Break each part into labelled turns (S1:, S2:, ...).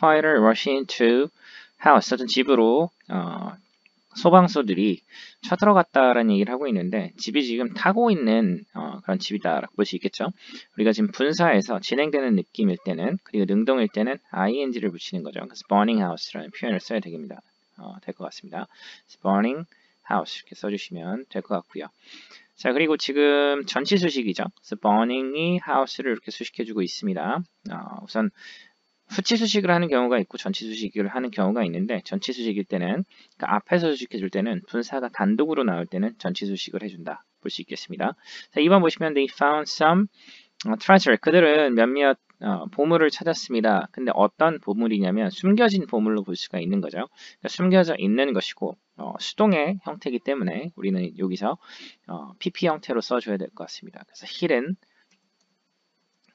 S1: firefighter rush into house. 어떤 집으로 소방서들이 쳐들어갔다라는 얘기를 하고 있는데 집이 지금 타고 있는 그런 집이다라고 볼 수 있겠죠. 우리가 지금 분사에서 진행되는 느낌일 때는 그리고 능동일 때는 ing를 붙이는 거죠. 그래서 burning house라는 표현을 써야 됩니다. 될 것 같습니다. burning house 이렇게 써주시면 될 것 같고요. 자, 그리고 지금 전치 수식이죠. 그래서 burning이 house를 이렇게 수식해주고 있습니다. 우선 후치 수식을 하는 경우가 있고 전치 수식을 하는 경우가 있는데 전치 수식일 때는 그러니까 앞에서 수식해줄 때는 분사가 단독으로 나올 때는 전치 수식을 해준다. 볼 수 있겠습니다. 자, 2번 보시면 they found some treasure. 그들은 몇몇 보물을 찾았습니다. 근데 어떤 보물이냐면 숨겨진 보물로 볼 수가 있는 거죠. 그러니까 숨겨져 있는 것이고 수동의 형태이기 때문에 우리는 여기서 PP 형태로 써줘야 될 것 같습니다. 그래서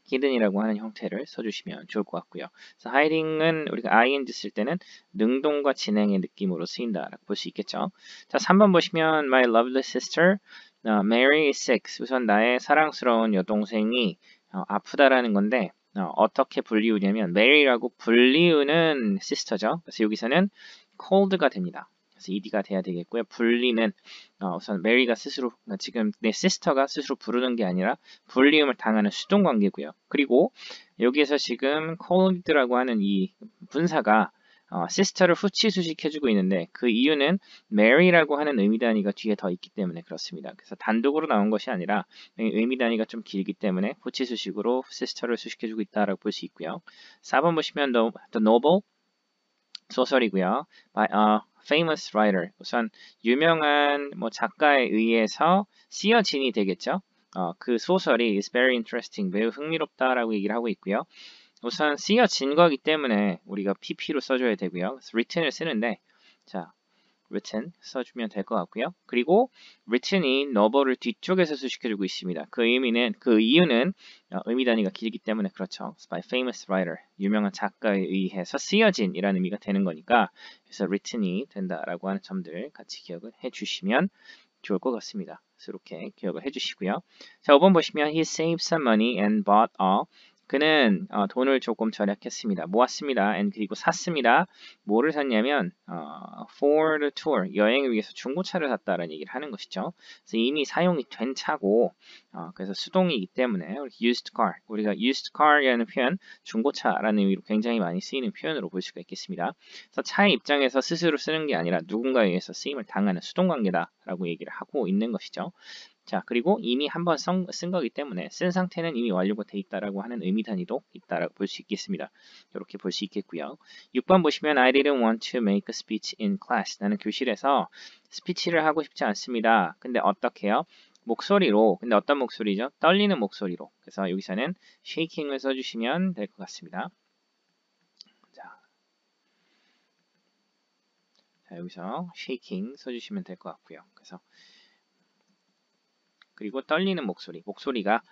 S1: hidden이라고 하는 형태를 써주시면 좋을 것 같고요. 그래서 hiding은 우리가 ing 쓸 때는 능동과 진행의 느낌으로 쓰인다라고 볼 수 있겠죠. 자, 3번 보시면 my lovely sister Mary is sick. 우선 나의 사랑스러운 여동생이 아프다라는 건데 어떻게 불리우냐면 Mary라고 불리우는 sister죠. 그래서 여기서는 cold가 됩니다. 그래서 ed가 돼야 되겠고요. 불리는 우선 메리가 스스로 지금 내 시스터가 스스로 부르는 게 아니라 불리움을 당하는 수동 관계고요. 그리고 여기에서 지금 cold라고 하는 이 분사가 시스터를 후치 수식해주고 있는데 그 이유는 Mary라고 하는 의미 단위가 뒤에 더 있기 때문에 그렇습니다. 그래서 단독으로 나온 것이 아니라 의미 단위가 좀 길기 때문에 후치 수식으로 시스터를 수식해주고 있다라고 볼 수 있고요. 4번 보시면 The Novel 소설이고요. By a famous writer. 우선 유명한 작가에 의해서 쓰여진이 되겠죠. 그 소설이 is very interesting. 매우 흥미롭다라고 얘기를 하고 있고요. 우선 쓰여진 거기 때문에 우리가 PP로 써줘야 되고요. 그래서 written을 쓰는데 자, written 써주면 될 것 같고요. 그리고 written이 novel을 뒤쪽에서 수식해주고 있습니다. 그 이유는 의미 단위가 길기 때문에 그렇죠. by famous writer, 유명한 작가에 의해서 쓰여진이라는 의미가 되는 거니까 그래서 written이 된다라고 하는 점들 같이 기억을 해주시면 좋을 것 같습니다. 그래서 이렇게 기억을 해주시고요. 자, 5번 보시면 he saved some money and bought a 그는 돈을 조금 절약했습니다. 모았습니다. and 그리고 샀습니다. 뭐를 샀냐면 for the tour, 여행을 위해서 중고차를 샀다라는 얘기를 하는 것이죠. 그래서 이미 사용이 된 차고 그래서 수동이기 때문에 used car, 우리가 used car이라는 표현, 중고차라는 의미로 굉장히 많이 쓰이는 표현으로 볼 수가 있겠습니다. 그래서 차의 입장에서 스스로 쓰는 게 아니라 누군가에 의해서 쓰임을 당하는 수동관계다라고 얘기를 하고 있는 것이죠. 자, 그리고 이미 한번 쓴 거기 때문에 쓴 상태는 이미 완료가 돼 있다라고 하는 의미 단위도 있다라고 볼 수 있겠습니다. 이렇게 볼 수 있겠고요. 6번 보시면 I didn't want to make a speech in class. 나는 교실에서 스피치를 하고 싶지 않습니다. 근데 어떻게 해요? 목소리로, 근데 어떤 목소리죠? 떨리는 목소리로. 그래서 여기서는 shaking을 써주시면 될 것 같습니다. 자, 여기서 shaking 써주시면 될 것 같고요. 그리고 떨리는 목소리가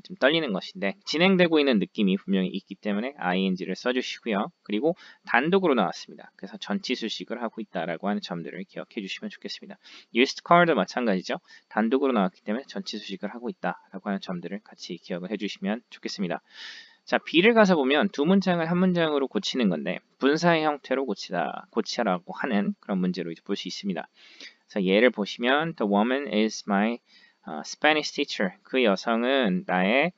S1: 좀 떨리는 것인데 진행되고 있는 느낌이 분명히 있기 때문에 ing를 써주시고요. 그리고 단독으로 나왔습니다. 그래서 전치 수식을 하고 있다라고 하는 점들을 기억해 주시면 좋겠습니다. used car도 마찬가지죠. 단독으로 나왔기 때문에 전치 수식을 하고 있다라고 하는 점들을 같이 기억을 해주시면 좋겠습니다. 자, B를 가서 보면 두 문장을 한 문장으로 고치는 건데 분사의 형태로 고치라고 하는 그런 문제로 볼 수 있습니다. 그래서 예를 보시면 The woman is my Spanish teacher. 그 여성은 나의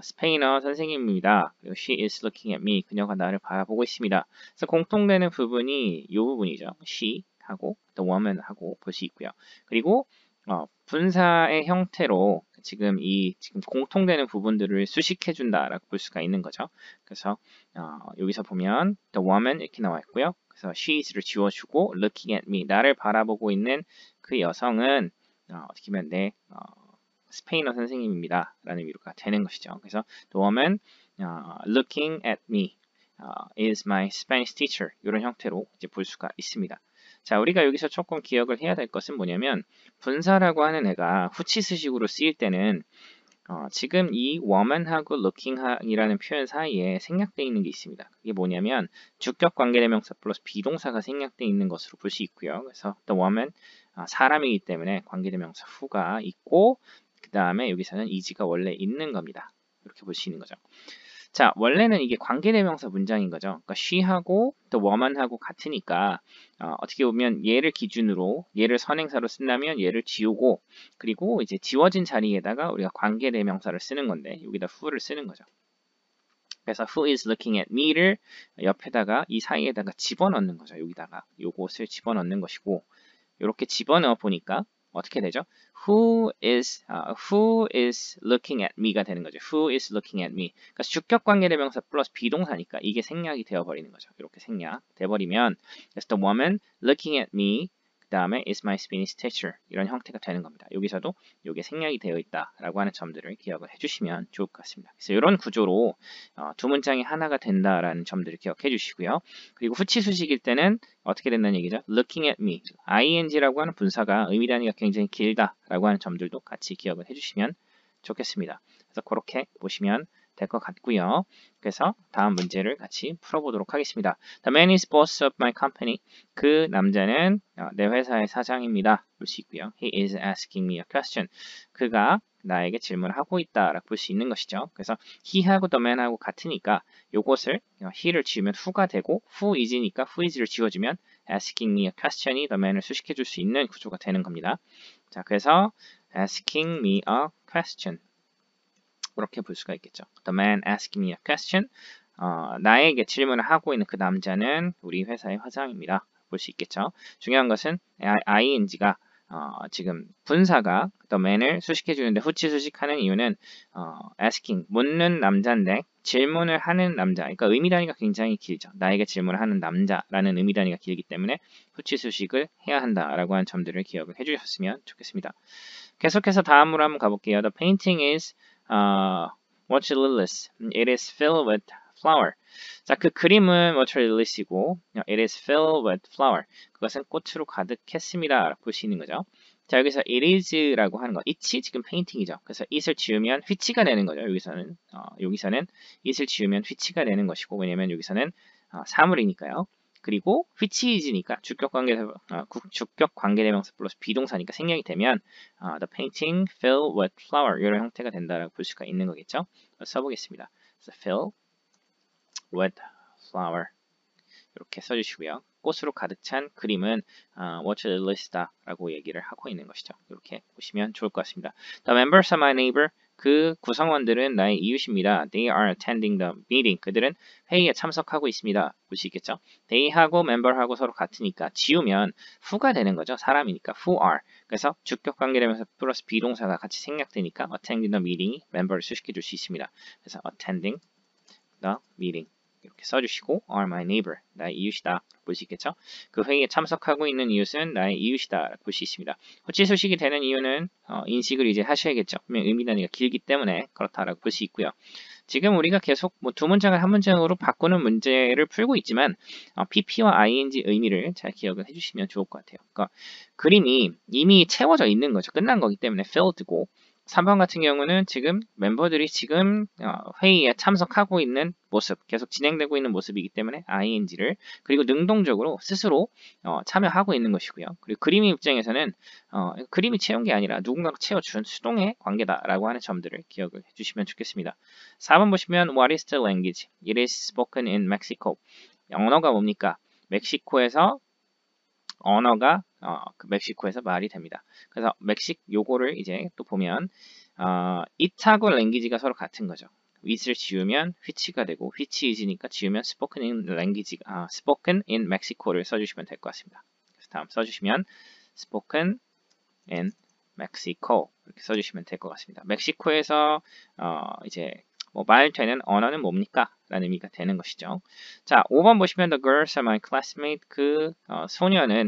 S1: 스페인어 선생님입니다. 그리고 she is looking at me. 그녀가 나를 바라보고 있습니다. 그래서 공통되는 부분이 이 부분이죠. she 하고 the woman 하고 볼 수 있고요. 그리고 분사의 형태로 지금 공통되는 부분들을 수식해 준다라고 볼 수가 있는 거죠. 그래서 여기서 보면 the woman 이렇게 나와 있고요. 그래서 she is를 지워주고 looking at me. 나를 바라보고 있는 그 여성은 어떻게 보면 내 스페인어 선생님입니다. 라는 의미가 되는 것이죠. 그래서 the woman looking at me is my Spanish teacher. 이런 형태로 이제 볼 수가 있습니다. 자, 우리가 여기서 조금 기억을 해야 될 것은 뭐냐면 분사라고 하는 애가 후치수식으로 쓰일 때는 지금 이 woman하고 looking이라는 표현 사이에 생략되어 있는 게 있습니다. 그게 뭐냐면 주격 관계대명사 플러스 비동사가 생략되어 있는 것으로 볼 수 있고요. 그래서 the woman 사람이기 때문에 관계대명사 who가 있고 그 다음에 여기서는 is가 원래 있는 겁니다. 이렇게 볼 수 있는 거죠. 자, 원래는 이게 관계대명사 문장인 거죠. 그러니까 she하고 또 woman하고 같으니까 어떻게 보면 얘를 기준으로 얘를 선행사로 쓴다면 얘를 지우고 그리고 이제 지워진 자리에다가 우리가 관계대명사를 쓰는 건데 여기다 who를 쓰는 거죠. 그래서 who is looking at me를 옆에다가 이 사이에다가 집어넣는 거죠. 여기다가 요것을 집어넣는 것이고 이렇게 집어넣어 보니까 어떻게 되죠? Who is looking at me가 되는 거죠. Who is looking at me? 그러니까 주격 관계대명사 플러스 비동사니까 이게 생략이 되어 버리는 거죠. 이렇게 생략 돼 버리면 그래서 the woman looking at me 그 다음에 is my Spanish teacher 이런 형태가 되는 겁니다. 여기서도 이게 생략이 되어 있다라고 하는 점들을 기억을 해주시면 좋을 것 같습니다. 그래서 이런 구조로 두 문장이 하나가 된다라는 점들을 기억해 주시고요. 그리고 후치 수식일 때는 어떻게 된다는 얘기죠? Looking at me, ing라고 하는 분사가 의미 단위가 굉장히 길다라고 하는 점들도 같이 기억을 해주시면 좋겠습니다. 그래서 그렇게 보시면 될 것 같고요. 그래서 다음 문제를 같이 풀어보도록 하겠습니다. The man is boss of my company. 그 남자는 내 회사의 사장입니다. 볼 수 있고요. He is asking me a question. 그가 나에게 질문을 하고 있다라고 볼 수 있는 것이죠. 그래서 he하고 the man하고 같으니까 요것을 he를 지우면 who가 되고 who is니까 who is를 지워주면 asking me a question이 the man을 수식해 줄 수 있는 구조가 되는 겁니다. 자, 그래서 asking me a question 그렇게 볼 수가 있겠죠. The man asking me a question. 나에게 질문을 하고 있는 그 남자는 우리 회사의 회장입니다. 볼 수 있겠죠. 중요한 것은 ing가 지금 분사가 the man을 수식해 주는데 후치 수식하는 이유는 asking 묻는 남자인데 질문을 하는 남자. 그러니까 의미 단위가 굉장히 길죠. 나에게 질문을 하는 남자라는 의미 단위가 길기 때문에 후치 수식을 해야 한다라고 하는 점들을 기억을 해주셨으면 좋겠습니다. 계속해서 다음으로 한번 가볼게요. The painting is waterlilies. It is filled with flower. 자, 그 그림은 waterlilies이고 it is filled with flower. 그것은 꽃으로 가득했습니다. 볼 수 있는 거죠. 자, 여기서 it is라고 하는 거. it이 지금 페인팅이죠. 그래서 it을 지우면 which가 되는 거죠. 여기서는 it을 지우면 which가 되는 것이고 왜냐면 여기서는 사물이니까요. 그리고 which is니까 주격 관계대명사 플러스 비동사니까 생략이 되면 the painting filled with flower 이런 형태가 된다라고 볼 수가 있는 거겠죠. 써보겠습니다. So fill with flower 이렇게 써주시고요. 꽃으로 가득 찬 그림은 waterlilies다라고 얘기를 하고 있는 것이죠. 이렇게 보시면 좋을 것 같습니다. The members of my neighbor 그 구성원들은 나의 이웃입니다. They are attending the meeting. 그들은 회의에 참석하고 있습니다. 볼 수 있겠죠? They하고 member하고 서로 같으니까 지우면 who가 되는 거죠. 사람이니까 who are. 그래서 주격 관계되면서 플러스 비동사가 같이 생략되니까 attending the meeting이 member를 수식해 줄 수 있습니다. 그래서 attending the meeting 이렇게 써주시고 are my neighbor 나의 이웃이다 볼 수 있겠죠? 그 회의에 참석하고 있는 이웃은 나의 이웃이다 볼 수 있습니다. 호치 소식이 되는 이유는 인식을 이제 하셔야겠죠. 의미 단위가 길기 때문에 그렇다라고 볼 수 있고요. 지금 우리가 계속 두 문장을 한 문장으로 바꾸는 문제를 풀고 있지만 pp와 ing 의미를 잘 기억을 해주시면 좋을 것 같아요. 그러니까 그림이 이미 채워져 있는 거죠. 끝난 거기 때문에 filled고 3번 같은 경우는 지금 멤버들이 지금 회의에 참석하고 있는 모습, 계속 진행되고 있는 모습이기 때문에 ing를 그리고 능동적으로 스스로 참여하고 있는 것이고요. 그리고 그림의 입장에서는 그림이 채운 게 아니라 누군가가 채워준 수동의 관계다라고 하는 점들을 기억을 해주시면 좋겠습니다. 4번 보시면 What is the language? It is spoken in Mexico. 언어가 뭡니까? 멕시코에서 언어가 그 멕시코에서 말이 됩니다. 그래서 요거를 이제 또 보면 it하고 language가 서로 같은 거죠. it을 지우면 which가 되고 which is니까 지우면 spoken in Mexico를 써주시면 될 것 같습니다. 그래서 다음 써주시면 spoken in Mexico 이렇게 써주시면 될 것 같습니다. 멕시코에서 이제 말되는 언어는 뭡니까? 라는 의미가 되는 것이죠. 자, 5번 보시면 The girls are my classmate. 그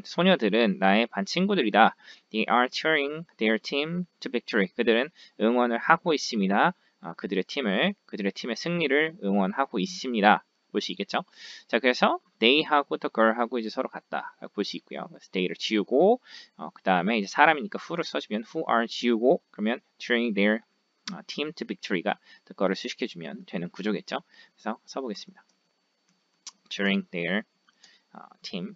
S1: 소녀들은 나의 반 친구들이다. They are cheering their team to victory. 그들은 응원을 하고 있습니다. 그들의 팀의 승리를 응원하고 있습니다. 볼 수 있겠죠? 자, 그래서 they하고 the girl하고 이제 서로 같다. 볼 수 있고요. 그래서 they를 지우고 그 다음에 이제 사람이니까 who를 써주면 who are 지우고 그러면 cheering their team to victory가 그거를 수식해주면 되는 구조겠죠. 그래서 써보겠습니다. Cheering their team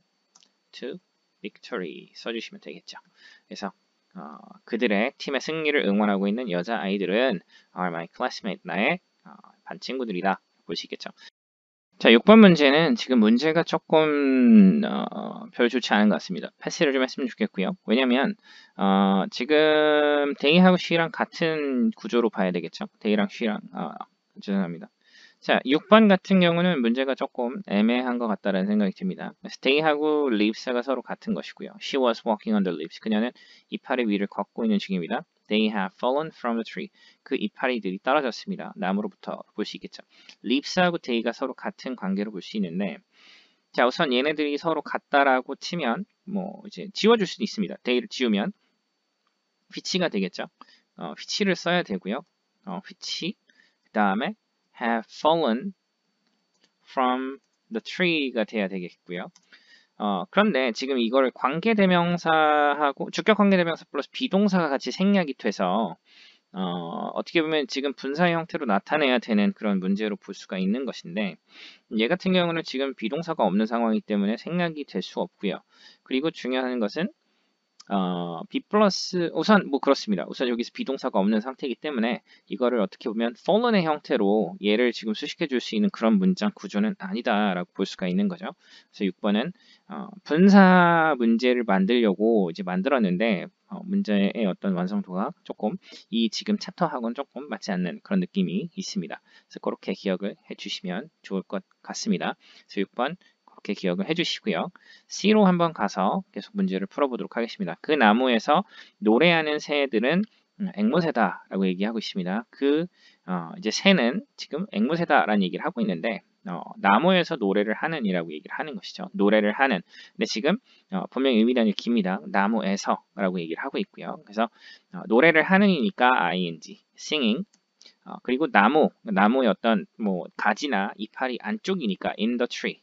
S1: to victory 써주시면 되겠죠. 그래서 그들의 팀의 승리를 응원하고 있는 여자 아이들은 are my classmate 나의 반 친구들이다. 볼 수 있겠죠. 자, 6번 문제는 지금 문제가 조금 별 좋지 않은 것 같습니다. 패스를 좀 했으면 좋겠고요. 왜냐면 지금 데이하고 she랑 같은 구조로 봐야 되겠죠. 데이랑 she랑 죄송합니다. 자, 6번 같은 경우는 문제가 조금 애매한 것 같다는 생각이 듭니다. stay하고 leaves가 서로 같은 것이고요. She was walking on the leaves. 그녀는 이파리 위를 걷고 있는 중입니다. They have fallen from the tree. 그 이파리들이 떨어졌습니다. 나무로부터 볼 수 있겠죠. leaves하고 day가 서로 같은 관계로 볼 수 있는데, 자, 우선 얘네들이 서로 같다라고 치면 뭐 이제 지워줄 수도 있습니다. day를 지우면 which가 되겠죠. which를 써야 되고요. which 그 다음에 have fallen from the tree가 돼야 되겠고요. 그런데 지금 이걸 관계대명사하고 주격 관계대명사 플러스 비동사가 같이 생략이 돼서 어떻게 보면 지금 분사 형태로 나타내야 되는 그런 문제로 볼 수가 있는 것인데, 얘 같은 경우는 지금 비동사가 없는 상황이기 때문에 생략이 될 수 없고요. 그리고 중요한 것은 B 플러스 우선 뭐 그렇습니다. 우선 여기서 비동사가 없는 상태이기 때문에 이거를 어떻게 보면 fallen의 형태로 얘를 지금 수식해 줄 수 있는 그런 문장 구조는 아니다라고 볼 수가 있는 거죠. 그래서 6번은 분사 문제를 만들려고 이제 만들었는데 문제의 어떤 완성도가 조금 이 지금 챕터하고는 조금 맞지 않는 그런 느낌이 있습니다. 그래서 그렇게 기억을 해주시면 좋을 것 같습니다. 그래서 6번 그렇게 기억을 해주시고요. C로 한번 가서 계속 문제를 풀어보도록 하겠습니다. 그 나무에서 노래하는 새들은 앵무새다라고 얘기하고 있습니다. 이제 새는 지금 앵무새다라는 얘기를 하고 있는데 나무에서 노래를 하는이라고 얘기를 하는 것이죠. 노래를 하는. 근데 지금 분명히 의미단이 깁니다. 나무에서라고 얘기를 하고 있고요. 그래서 노래를 하는이니까 ing, singing. 그리고 나무의 어떤 뭐 가지나 이파리 안쪽이니까 in the tree.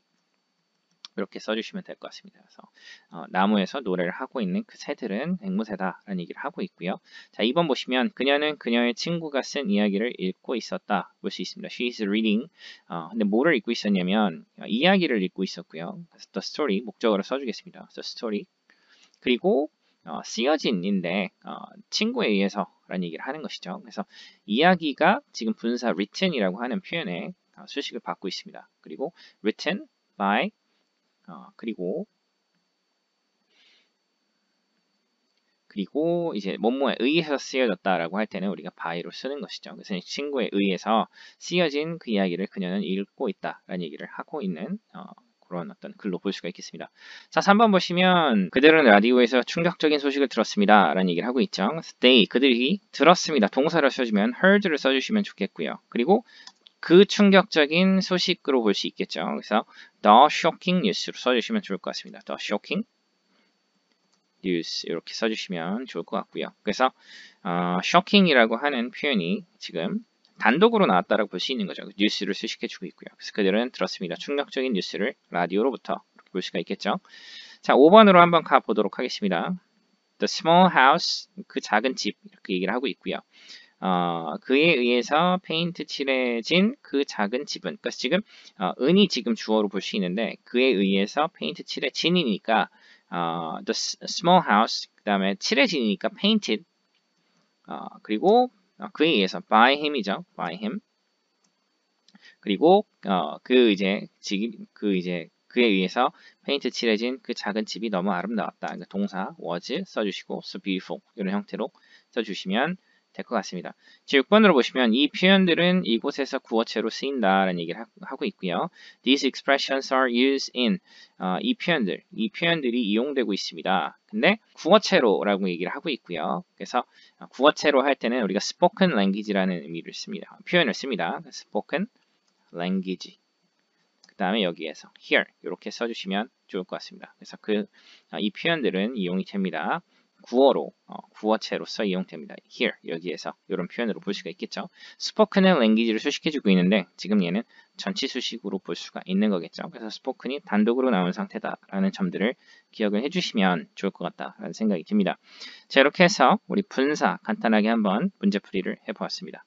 S1: 이렇게 써주시면 될 것 같습니다. 그래서 나무에서 노래를 하고 있는 그 새들은 앵무새다라는 얘기를 하고 있고요. 자, 2번 보시면 그녀는 그녀의 친구가 쓴 이야기를 읽고 있었다 볼 수 있습니다. She is reading. 근데 뭐를 읽고 있었냐면 이야기를 읽고 있었고요. 그래서 the story 목적어로 써주겠습니다. the story. 그리고 쓰여진인데 친구에 의해서라는 얘기를 하는 것이죠. 그래서 이야기가 지금 분사 written이라고 하는 표현에 수식을 받고 있습니다. 그리고 written by 그리고 이제 뭐뭐에 의해서 쓰여졌다라고 할 때는 우리가 by로 쓰는 것이죠. 그래서 친구에 의해서 쓰여진 그 이야기를 그녀는 읽고 있다라는 얘기를 하고 있는 그런 어떤 글로 볼 수가 있겠습니다. 자, 3번 보시면 그들은 라디오에서 충격적인 소식을 들었습니다 라는 얘기를 하고 있죠. 그들이 들었습니다. 동사를 써주면 heard를 써주시면 좋겠고요. 그리고 그 충격적인 소식으로 볼 수 있겠죠. 그래서 the shocking news로 써주시면 좋을 것 같습니다. the shocking news 이렇게 써주시면 좋을 것 같고요. 그래서 shocking이라고 하는 표현이 지금 단독으로 나왔다라고 볼 수 있는 거죠. 뉴스를 수식해주고 있고요. 그래서 그들은 들었습니다. 충격적인 뉴스를 라디오로부터 볼 수가 있겠죠. 자, 5번으로 한번 가보도록 하겠습니다. The small house, 그 작은 집 이렇게 얘기를 하고 있고요. 그에 의해서 페인트 칠해진 그 작은 집은, 그러니까 지금 은이 지금 주어로 볼 수 있는데 그에 의해서 페인트 칠해진이니까 the small house 그 다음에 칠해진이니까 painted 그리고 그에 의해서 by him이죠. by him. 그리고 그에 의해서 페인트 칠해진 그 작은 집이 너무 아름다웠다. 그러니까 동사 was 써주시고 so beautiful 이런 형태로 써주시면 될 것 같습니다. 6번으로 보시면 이 표현들은 이곳에서 구어체로 쓰인다라는 얘기를 하고 있고요. These expressions are used in 이 표현들이 이용되고 있습니다. 근데 구어체로라고 얘기를 하고 있고요. 그래서 구어체로 할 때는 우리가 spoken language라는 의미를 씁니다. 표현을 씁니다. spoken language. 그 다음에 여기에서 here 이렇게 써주시면 좋을 것 같습니다. 그래서 이 표현들은 이용이 됩니다. 구어체로서 이용됩니다. here 여기에서 이런 표현으로 볼 수가 있겠죠. spoken language를 수식해주고 있는데 지금 얘는 전치 수식으로 볼 수가 있는 거겠죠. 그래서 spoken이 단독으로 나온 상태다라는 점들을 기억을 해주시면 좋을 것 같다라는 생각이 듭니다. 자, 이렇게 해서 우리 분사 간단하게 한번 문제풀이를 해보았습니다.